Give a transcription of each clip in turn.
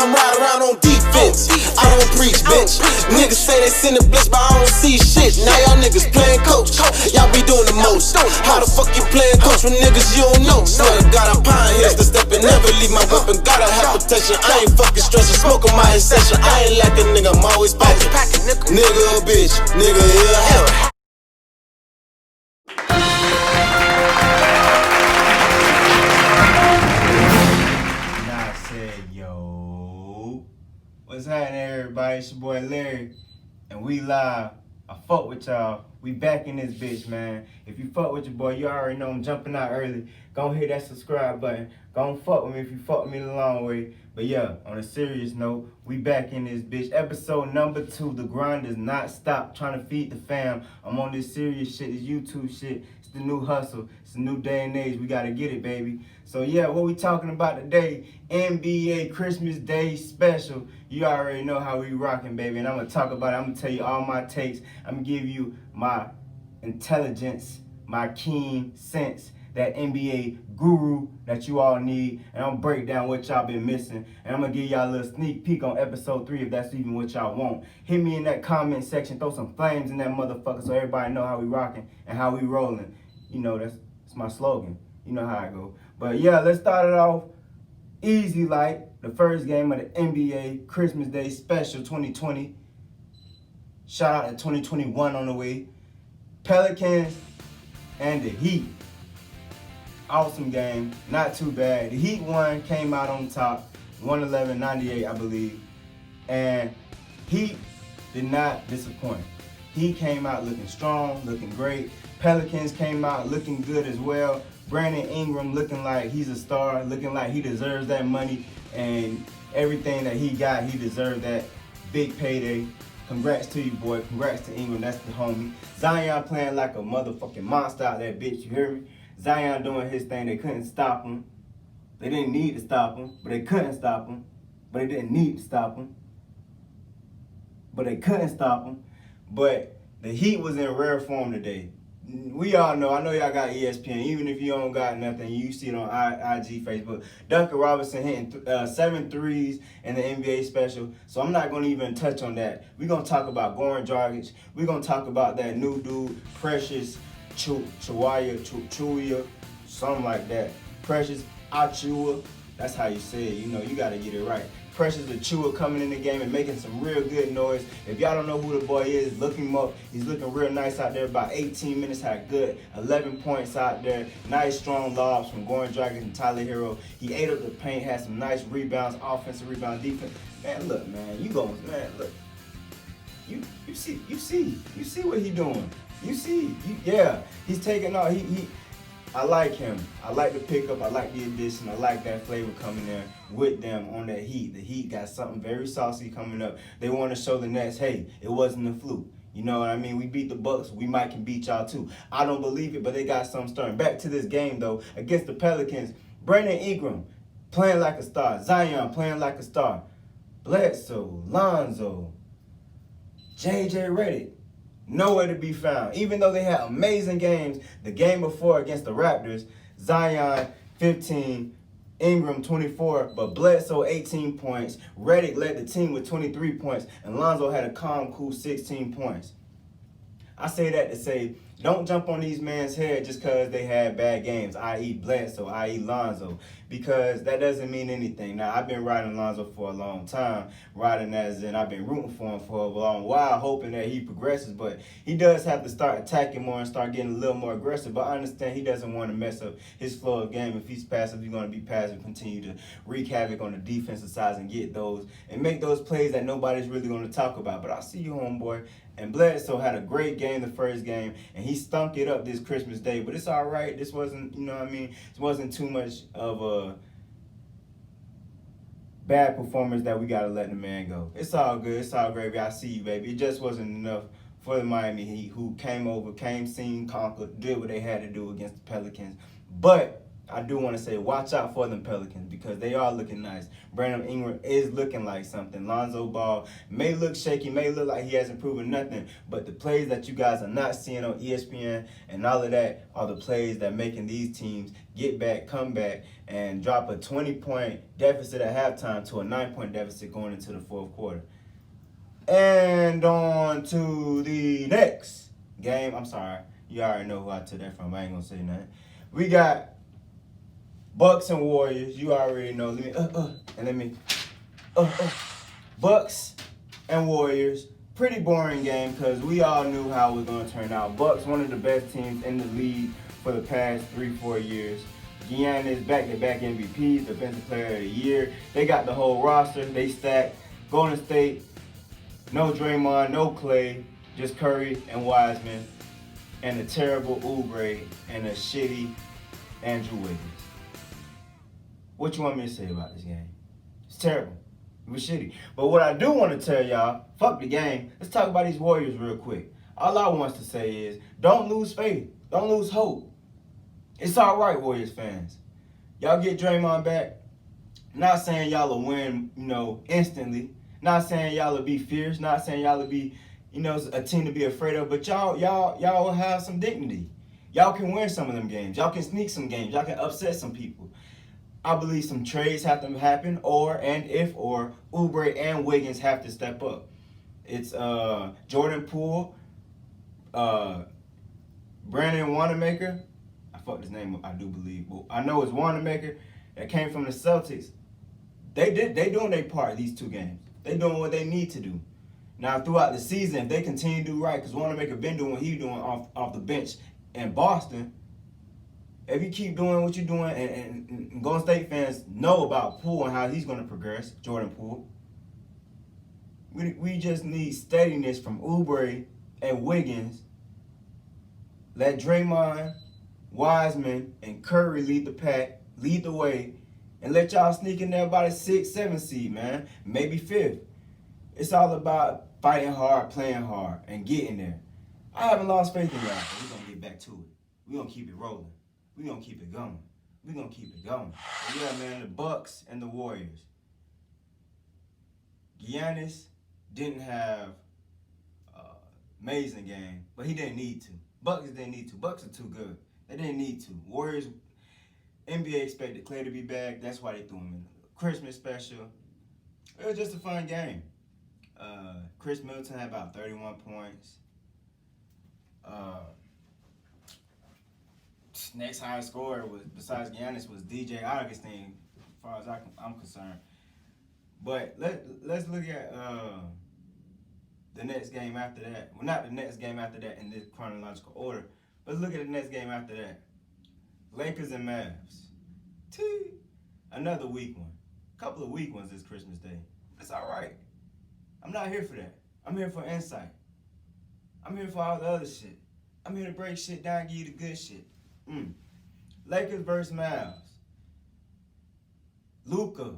I'm riding around on defense. I don't preach, bitch. Niggas say they send a blitz, but I don't see shit. Now y'all niggas playing coach. Y'all be doing the most. How the fuck you playing coach with niggas you don't know? Swear to God, I'm pine here's the step and never leave my weapon. Gotta have protection. I ain't fucking stressing, smoking my session. I ain't like a nigga, I'm always packing. Nigga a bitch, nigga yeah hell. What's happening, everybody? It's your boy Larry, and we live. I fuck with y'all. We back in this bitch, man. If you fuck with your boy, you already know I'm jumping out early. Go hit that subscribe button. Go fuck with me if you fuck with me the long way. But yeah, on a serious note, we back in this bitch. Episode number 2. The grind does not stop. Trying to feed the fam. I'm on this serious shit, this YouTube shit. It's the new hustle. It's the new day and age. We gotta get it, baby. So yeah, what we talking about today? NBA Christmas Day special. You already know how we rocking, baby. And I'm gonna talk about it. I'm gonna tell you all my takes. I'm gonna give you my intelligence, my keen sense, that NBA guru that you all need, and I'm gonna break down what y'all been missing, and I'm gonna give y'all a little sneak peek on episode 3 if that's even what y'all want. Hit me in that comment section, throw some flames in that motherfucker so everybody know how we rocking and how we rolling. You know, that's my slogan. You know how I go. But yeah, let's start it off easy like the first game of the NBA Christmas Day Special 2020. Shout out to 2021 on the way. Pelicans and the Heat. Awesome game, not too bad. The Heat won, came out on top, 111-98, I believe. And Heat did not disappoint. He came out looking strong, looking great. Pelicans came out looking good as well. Brandon Ingram looking like he's a star, looking like he deserves that money, and everything that he got, he deserved that big payday. Congrats to you, boy. Congrats to Ingram. That's the homie. Zion playing like a motherfucking monster out there, bitch. You hear me? Zion doing his thing. They couldn't stop him. They didn't need to stop him, but they couldn't stop him. But they didn't need to stop him. But they couldn't stop him. But the Heat was in rare form today. We all know, I know y'all got ESPN. Even if you don't got nothing, you see it on IG, Facebook. Duncan Robinson hitting 7 threes in the NBA special. So I'm not going to even touch on that. We're going to talk about Goran Dragic. We're going to talk about that new dude, Precious Chuya, something like that. Precious Achua. That's how you say it. You know, you got to get it right. Precious Achua coming in the game and making some real good noise. If y'all don't know who the boy is, look him up. He's looking real nice out there. About 18 minutes, had good 11 points out there. Nice strong lobs from Goran Dragic and Tyler Hero. He ate up the paint, had some nice rebounds, offensive rebound, defense. Man, look, man, look. You see what he doing. Yeah, he's taking off. I like him. I like the pickup. I like the addition. I like that flavor coming there with them on that Heat. The Heat got something very saucy coming up. They want to show the Nets, hey, it wasn't a fluke. You know what I mean? We beat the Bucks. We might can beat y'all too. I don't believe it, but they got something starting. Back to this game, though, against the Pelicans. Brandon Ingram playing like a star. Zion playing like a star. Bledsoe, Lonzo, J.J. Redick. Nowhere to be found. Even though they had amazing games, the game before against the Raptors, Zion 15, Ingram 24, but Bledsoe 18 points. Redick led the team with 23 points, and Lonzo had a calm, cool 16 points. I say that to say, don't jump on these men's head just because they had bad games, i.e. Bledsoe, i.e. Lonzo, because that doesn't mean anything. Now, I've been riding Lonzo for a long time, riding as in I've been rooting for him for a long while, hoping that he progresses, but he does have to start attacking more and start getting a little more aggressive, but I understand he doesn't want to mess up his flow of game. If he's passive, he's going to be passive, continue to wreak havoc on the defensive side and get those, and make those plays that nobody's really going to talk about. But I see you, homeboy. And Bledsoe had a great game the first game, and he stunk it up this Christmas Day. But it's all right. This wasn't, you know what I mean? It wasn't too much of a bad performance that we got to let the man go. It's all good. It's all gravy. I see you, baby. It just wasn't enough for the Miami Heat, who came over, seen, conquered, did what they had to do against the Pelicans. But I do want to say watch out for them Pelicans because they are looking nice. Brandon Ingram is looking like something. Lonzo Ball may look shaky, may look like he hasn't proven nothing, but the plays that you guys are not seeing on ESPN and all of that are the plays that making these teams get back, come back, and drop a 20-point deficit at halftime to a 9-point deficit going into the fourth quarter. And on to the next game. I'm sorry. You already know who I took that from. I ain't going to say nothing. We got Bucks and Warriors. You already know. Bucks and Warriors. Pretty boring game because we all knew how it was going to turn out. Bucks, one of the best teams in the league for the past 3-4 years. Giannis, back-to-back MVPs, Defensive Player of the Year. They got the whole roster. They stacked. Golden State, no Draymond, no Clay, just Curry and Wiseman, and a terrible Oubre and a shitty Andrew Wiggins. What you want me to say about this game? It's terrible. It was shitty. But what I do want to tell y'all, fuck the game. Let's talk about these Warriors real quick. All I want to say is, don't lose faith. Don't lose hope. It's all right, Warriors fans. Y'all get Draymond back. Not saying y'all will win, instantly. Not saying y'all will be fierce. Not saying y'all will be, a team to be afraid of. But y'all will have some dignity. Y'all can win some of them games. Y'all can sneak some games. Y'all can upset some people. I believe some trades have to happen, or Oubre and Wiggins have to step up. It's Jordan Poole, Brandon Wanamaker. I fucked his name up, I do believe. But I know it's Wanamaker that came from the Celtics. They doing their part these 2 games. They doing what they need to do. Now throughout the season, if they continue to do right, because Wanamaker been doing what he doing off the bench in Boston. If you keep doing what you're doing, and Golden State fans know about Poole and how he's going to progress, Jordan Poole, we just need steadiness from Oubre and Wiggins. Let Draymond, Wiseman, and Curry lead the pack, lead the way, and let y'all sneak in there about a 6th, 7th seed, man. Maybe 5th. It's all about fighting hard, playing hard, and getting there. I haven't lost faith in y'all, but we're going to get back to it. We're going to keep it rolling. We're going to keep it going. We're going to keep it going. But yeah, man, the Bucks and the Warriors. Giannis didn't have amazing game, but he didn't need to. Bucks didn't need to. Bucks are too good. They didn't need to. Warriors, NBA expected Clay to be back. That's why they threw him in the Christmas special. It was just a fun game. Chris Middleton had about 31 points. Next highest scorer was, besides Giannis, was DJ Augustine, as far as I'm concerned. But let's look at the next game after that. Well, not the next game after that in this chronological order, but let's look at the next game after that. Lakers and Mavs. Another weak one. A couple of weak ones this Christmas Day. It's all right. I'm not here for that. I'm here for insight. I'm here for all the other shit. I'm here to break shit down and give you the good shit. Lakers versus Mavs. Luka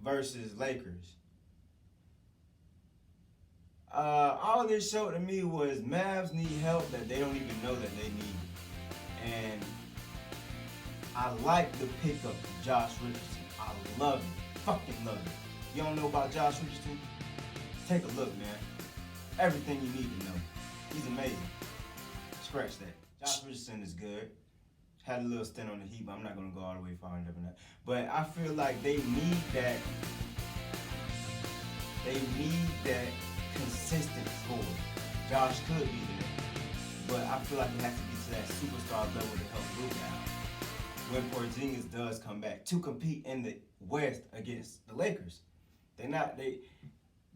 versus Lakers. All this showed to me was Mavs need help that they don't even know that they need. And I like the pickup of Josh Richardson. I love it. Fucking love it. You don't know about Josh Richardson? Take a look, man. Everything you need to know. He's amazing. Scratch that. Josh Richardson is good. Had a little stint on the Heat, but I'm not going to go all the way far enough in that. But I feel like they need that. They need that consistent score. Josh could be there, but I feel like it has to be to that superstar level to help Luka out when Porzingis does come back to compete in the West against the Lakers.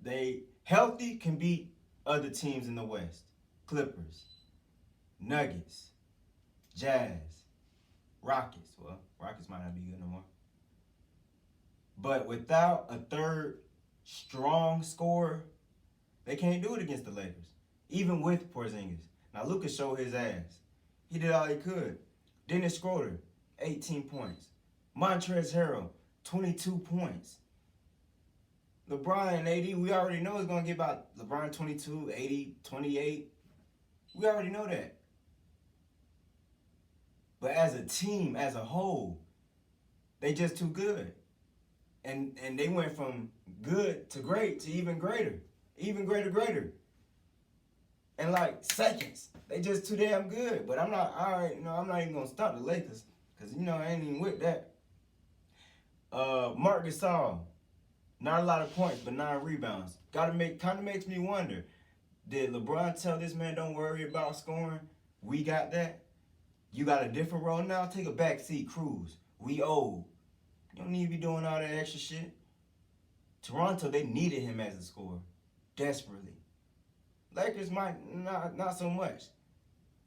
They healthy can beat other teams in the West. Clippers, Nuggets, Jazz, Rockets. Well, Rockets might not be good no more. But without a third strong scorer, they can't do it against the Lakers, even with Porzingis. Now, Luka showed his ass. He did all he could. Dennis Schroeder, 18 points. Montrezl Harrell, 22 points. LeBron and AD, we already know it's going to get about LeBron 22, AD 28. We already know that. But as a team, as a whole, they just too good. And they went from good to great to even greater. Even greater. In like seconds. They just too damn good. But I'm not even gonna stop the Lakers. Cause I ain't even with that. Marc Gasol, not a lot of points, but 9 rebounds. Kind of makes me wonder, did LeBron tell this man don't worry about scoring? We got that. You got a different role now. Take a back seat, cruise. We old. You don't need to be doing all that extra shit. Toronto, they needed him as a scorer, desperately. Lakers might not so much.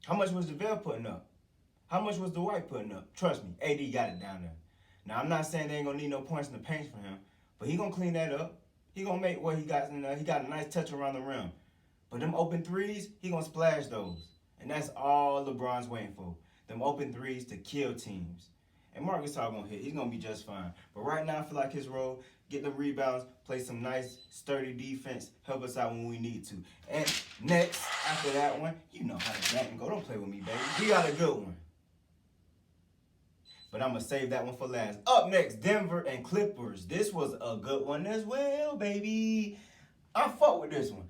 How much was JaVale putting up? How much was Dwight putting up? Trust me, AD got it down there. Now, I'm not saying they ain't going to need no points in the paint for him, but he going to clean that up. He going to make what he got in there. He got a nice touch around the rim. But them open threes, he going to splash those. And that's all LeBron's waiting for. Them open threes to kill teams. And Marc Gasol going to hit. He's going to be just fine. But right now, I feel like his role, get the rebounds, play some nice, sturdy defense, help us out when we need to. And next, after that one, you know how the game go. Don't play with me, baby. We got a good one. But I'm going to save that one for last. Up next, Denver and Clippers. This was a good one as well, baby. I fuck with this one.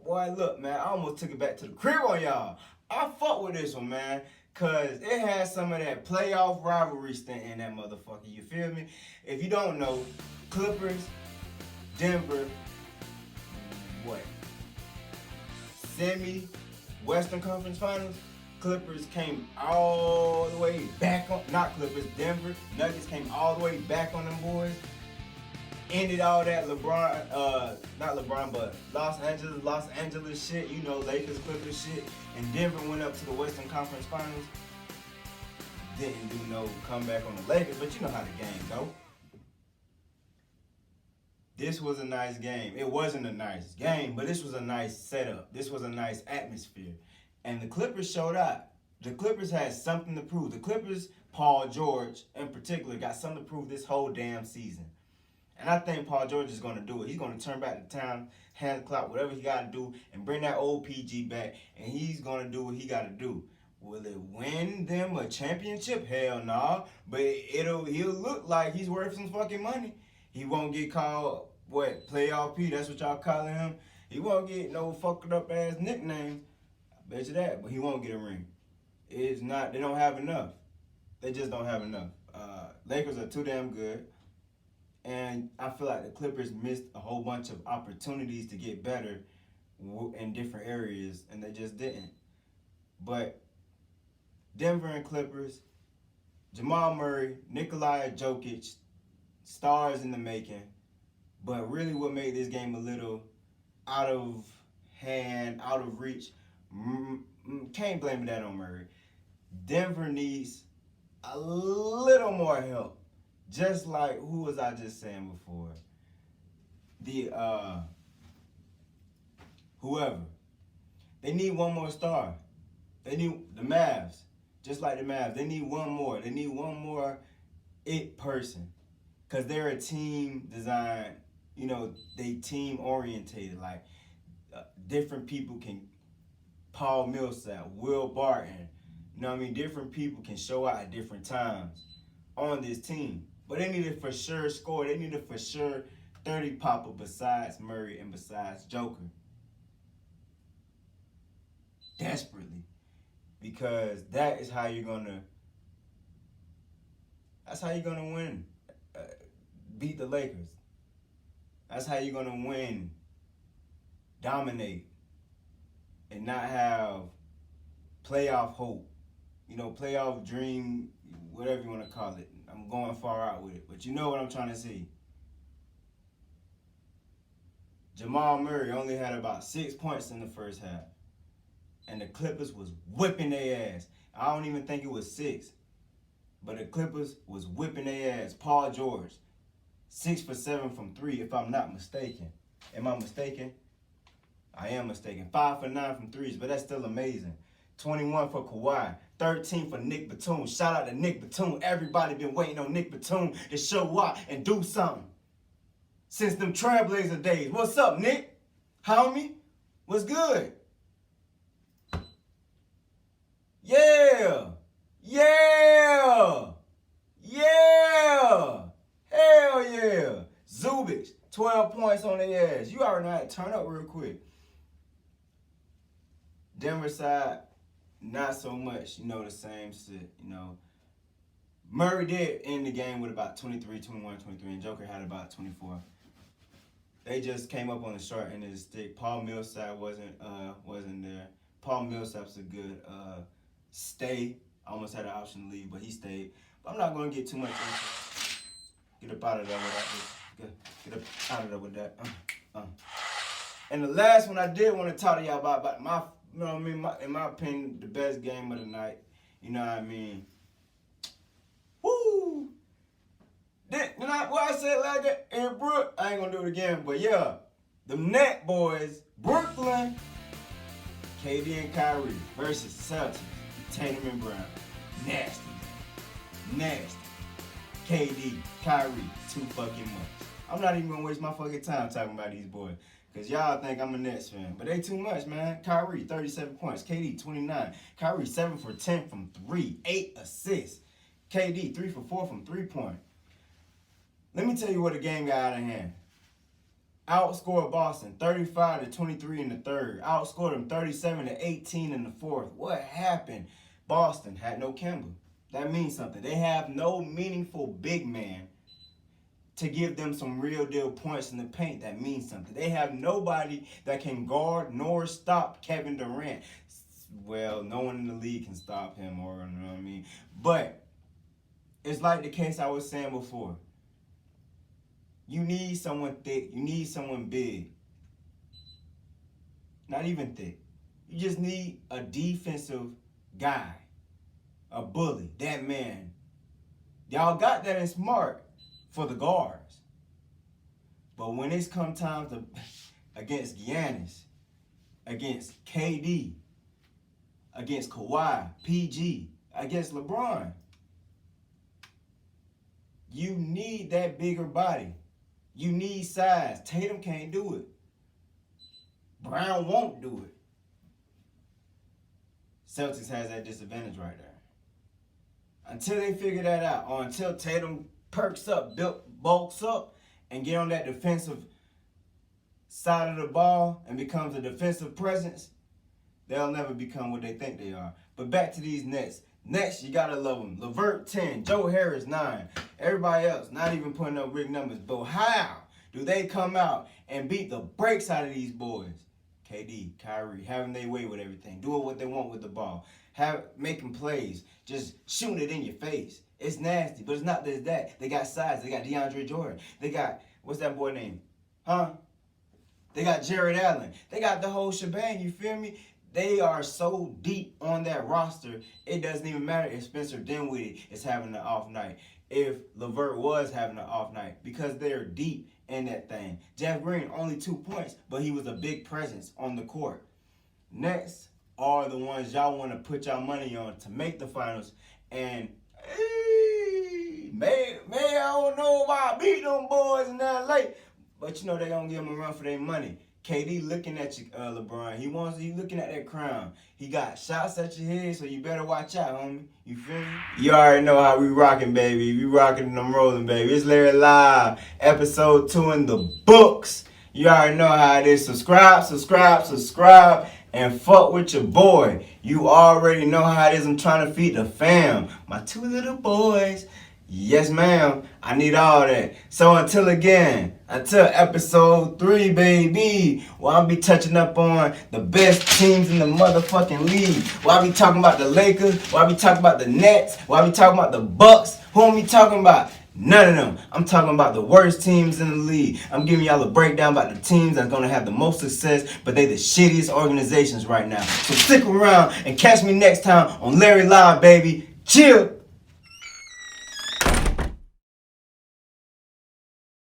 Boy, look, man, I almost took it back to the crib on y'all. I fuck with this one, man, because it has some of that playoff rivalry stint in that motherfucker. You feel me? If you don't know, Clippers, Denver, Western Conference Finals. Clippers came all the way back on, not Clippers, Denver. Nuggets came all the way back on them boys. Ended all that not LeBron, but Los Angeles shit, Lakers, Clippers shit. And Denver went up to the Western Conference Finals. Didn't do no comeback on the Lakers, but you know how the game go. This was a nice game. It wasn't a nice game, but this was a nice setup. This was a nice atmosphere. And the Clippers showed out. The Clippers had something to prove. The Clippers, Paul George in particular, got something to prove this whole damn season. And I think Paul George is going to do it. He's going to turn back the time, hand clock, whatever he got to do, and bring that old PG back. And he's going to do what he got to do. Will it win them a championship? Hell no. Nah. But he'll look like he's worth some fucking money. He won't get called, Playoff P, that's what y'all calling him. He won't get no fucked up ass nicknames. I bet you that, but he won't get a ring. It's not, they don't have enough. They just don't have enough. Lakers are too damn good. And I feel like the Clippers missed a whole bunch of opportunities to get better in different areas, and they just didn't. But Denver and Clippers, Jamal Murray, Nikola Jokic, stars in the making. But really what made this game a little out of hand, out of reach, can't blame that on Murray. Denver needs a little more help. Just like, who was I just saying before? Whoever. They need one more star. They need the Mavs. Just like the Mavs. They need one more. They need one more it person. Because they're a team designed, they team orientated. Like, different people can, Paul Millsap, Will Barton, different people can show out at different times on this team. But they need to for sure score. They need to for sure 30 popper besides Murray and besides Joker. Desperately. Because that is how you're gonna win. Beat the Lakers. That's how you're gonna win. Dominate. And not have playoff hope. Playoff dream, whatever you want to call it. I'm going far out with it, but you know what I'm trying to see. Jamal Murray only had about 6 points in the first half, and the Clippers was whipping their ass. I don't even think it was 6, but the Clippers was whipping their ass. Paul George, 6 for 7 from 3, if I'm not mistaken. Am I mistaken? I am mistaken. 5 for 9 from 3s, but that's still amazing. 21 for Kawhi, 13 for Nick Batum. Shout out to Nick Batum. Everybody been waiting on Nick Batum to show up and do something since them Trailblazer days. What's up, Nick? Homie? What's good? Yeah. Yeah! Yeah! Hell yeah! Zubich, 12 points on their ass. You already know how to turn up real quick. Denver side, not so much, the same shit, Murray did end the game with about 23, 21, 23, and Joker had about 24. They just came up on the short end of the stick. Paul Millsap wasn't there. Paul Millsap's a good stay. I almost had an option to leave, but he stayed. But I'm not going to get too much into it. Get up out of there with that. Get up out of there with that. And the last one I did want to talk to y'all about my, in my opinion, the best game of the night. You know what I mean? Woo! What I said like that in Brook, I ain't gonna do it again, but yeah, the Net boys, Brooklyn, KD and Kyrie versus Celtics, Tatum and Brown. Nasty. KD, Kyrie, too fucking much. I'm not even gonna waste my fucking time talking about these boys, cause y'all think I'm a Nets fan, but they too much, man. Kyrie, 37 points, KD, 29. Kyrie, 7 for 10 from 3, 8 assists. KD, 3 for 4 from 3-point. Let me tell you what the game got out of hand. Outscored Boston 35-23 in the third. Outscored them 37-18 in the fourth. What happened? Boston had no Kemba. That means something. They have no meaningful big man to give them some real deal points in the paint. That means something. They have nobody that can guard nor stop Kevin Durant. Well, no one in the league can stop him, or you know what I mean. But it's like the case I was saying before. You need someone thick. You need someone big. Not even thick. You just need a defensive guy. A bully. That man. Y'all got that in Smart for the guards. But when it's come time to against Giannis, against KD, against Kawhi, PG, against LeBron, you need that bigger body. You need size. Tatum can't do it. Brown won't do it. Celtics has that disadvantage right there. Until they figure that out, or until Tatum perks up, bulks up, and get on that defensive side of the ball and becomes a defensive presence, they'll never become what they think they are. But back to these Nets. Next, you gotta love them. LeVert, 10. Joe Harris, 9. Everybody else, not even putting up big numbers. But how do they come out and beat the brakes out of these boys? KD, Kyrie, having their way with everything. Doing what they want with the ball. Making plays. Just shooting it in your face. It's nasty, but it's not just that. They got size. They got DeAndre Jordan. They got, what's that boy name? They got Jared Allen. They got the whole shebang, you feel me? They are so deep on that roster, it doesn't even matter if Spencer Dinwiddie is having an off night, if LeVert was having an off night, because they're deep in that thing. Jeff Green, only 2 points, but he was a big presence on the court. Next are the ones y'all want to put y'all money on to make the finals, and I don't know about beat them boys in LA, but they're going to give them a run for their money. KD looking at you, LeBron. He looking at that crown. He got shots at your head, so you better watch out, homie. You feel me? You already know how we rocking, baby. We rocking and I'm rolling, baby. It's Larry Live, episode 2 in the books. You already know how it is. Subscribe, and fuck with your boy. You already know how it is. I'm trying to feed the fam. My 2 little boys. Yes, ma'am. I need all that. So until episode 3, baby, where I'll be touching up on the best teams in the motherfucking league. Where I'll be talking about the Lakers. Where I'll be talking about the Nets. Where I'll be talking about the Bucks. Who am I talking about? None of them. I'm talking about the worst teams in the league. I'm giving y'all a breakdown about the teams that's going to have the most success, but they the shittiest organizations right now. So stick around and catch me next time on Larry Live, baby. Chill.